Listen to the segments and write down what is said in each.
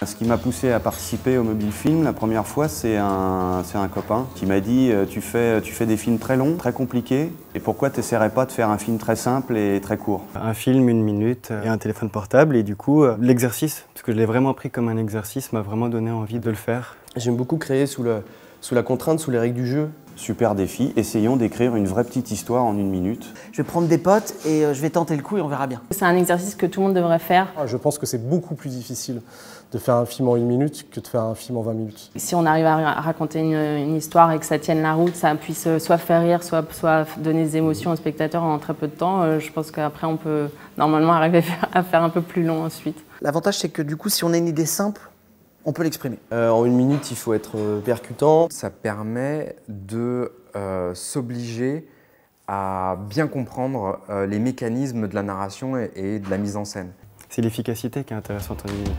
Ce qui m'a poussé à participer au Mobile Film, la première fois, c'est un copain qui m'a dit tu fais des films très longs, très compliqués, et pourquoi tu n'essaierais pas de faire un film très simple et très court? Un film, 1 minute, et un téléphone portable, et du coup, l'exercice, parce que je l'ai vraiment pris comme un exercice, m'a vraiment donné envie de le faire. J'aime beaucoup créer sous la contrainte, sous les règles du jeu. Super défi, essayons d'écrire une vraie petite histoire en 1 minute. Je vais prendre des potes et je vais tenter le coup et on verra bien. C'est un exercice que tout le monde devrait faire. Je pense que c'est beaucoup plus difficile de faire un film en 1 minute que de faire un film en 20 minutes. Si on arrive à raconter une histoire et que ça tienne la route, ça puisse soit faire rire, soit donner des émotions aux spectateurs en très peu de temps, je pense qu'après on peut normalement arriver à faire un peu plus long ensuite. L'avantage c'est que du coup si on a une idée simple, on peut l'exprimer. En 1 minute, il faut être percutant. Ça permet de s'obliger à bien comprendre les mécanismes de la narration et de la mise en scène. C'est l'efficacité qui est intéressante en 1 minute.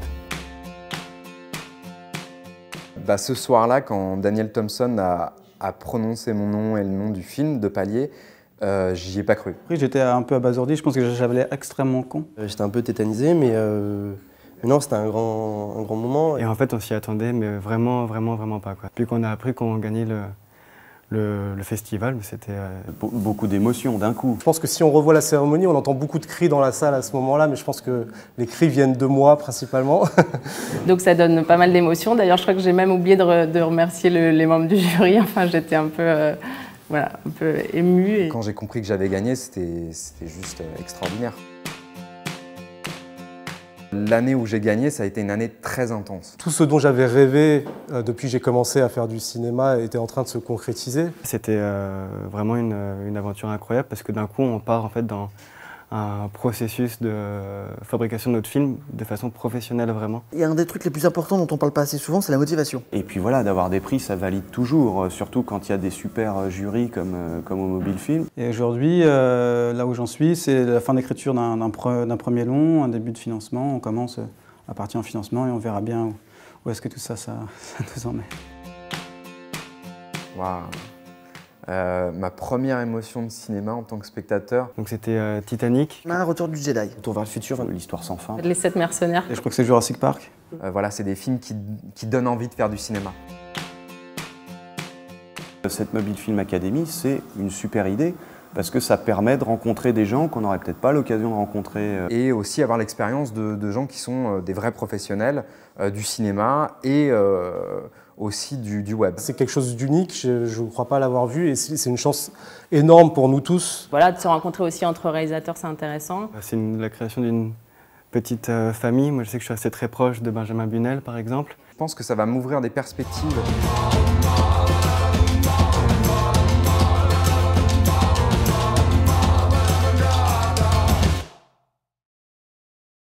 Ce soir-là, quand Daniel Thompson a prononcé mon nom et le nom du film de Palier, j'y ai pas cru. J'étais un peu abasourdi, je pense que j'avais l'air extrêmement con. J'étais un peu tétanisé, mais non, c'était un grand moment. Et en fait, on s'y attendait, mais vraiment pas, quoi. Puis qu'on a appris qu'on gagnait le festival, c'était... Beaucoup d'émotions d'un coup. Je pense que si on revoit la cérémonie, on entend beaucoup de cris dans la salle à ce moment-là, mais je pense que les cris viennent de moi principalement. Donc ça donne pas mal d'émotions. D'ailleurs, je crois que j'ai même oublié de remercier les membres du jury. Enfin, j'étais un peu, un peu émue. Quand j'ai compris que j'avais gagné, c'était juste extraordinaire. L'année où j'ai gagné, ça a été une année très intense. Tout ce dont j'avais rêvé depuis que j'ai commencé à faire du cinéma était en train de se concrétiser. C'était vraiment une aventure incroyable parce que d'un coup, on part en fait dans un processus de fabrication de notre film de façon professionnelle vraiment. Il y a un des trucs les plus importants dont on parle pas assez souvent, c'est la motivation. Et puis voilà, d'avoir des prix, ça valide toujours, surtout quand il y a des super jurys comme au Mobile Film. Et aujourd'hui, là où j'en suis, c'est la fin d'écriture d'un premier long, un début de financement. On commence à partir en financement et on verra bien où est-ce que tout ça nous emmène. Waouh. Ma première émotion de cinéma en tant que spectateur. Donc c'était Titanic. Un retour du Jedi. Retour vers le futur. L'histoire sans fin. Les 7 mercenaires. Et je crois que c'est Jurassic Park. Voilà, c'est des films qui donnent envie de faire du cinéma. Cette Mobile Film Academy, c'est une super idée parce que ça permet de rencontrer des gens qu'on n'aurait peut-être pas l'occasion de rencontrer. Et aussi avoir l'expérience de gens qui sont des vrais professionnels du cinéma et aussi du web. C'est quelque chose d'unique, je ne crois pas l'avoir vu et c'est une chance énorme pour nous tous. Voilà, de se rencontrer aussi entre réalisateurs, c'est intéressant. C'est la création d'une petite famille. Moi, je sais que je suis assez très proche de Benjamin Bunel, par exemple. Je pense que ça va m'ouvrir des perspectives.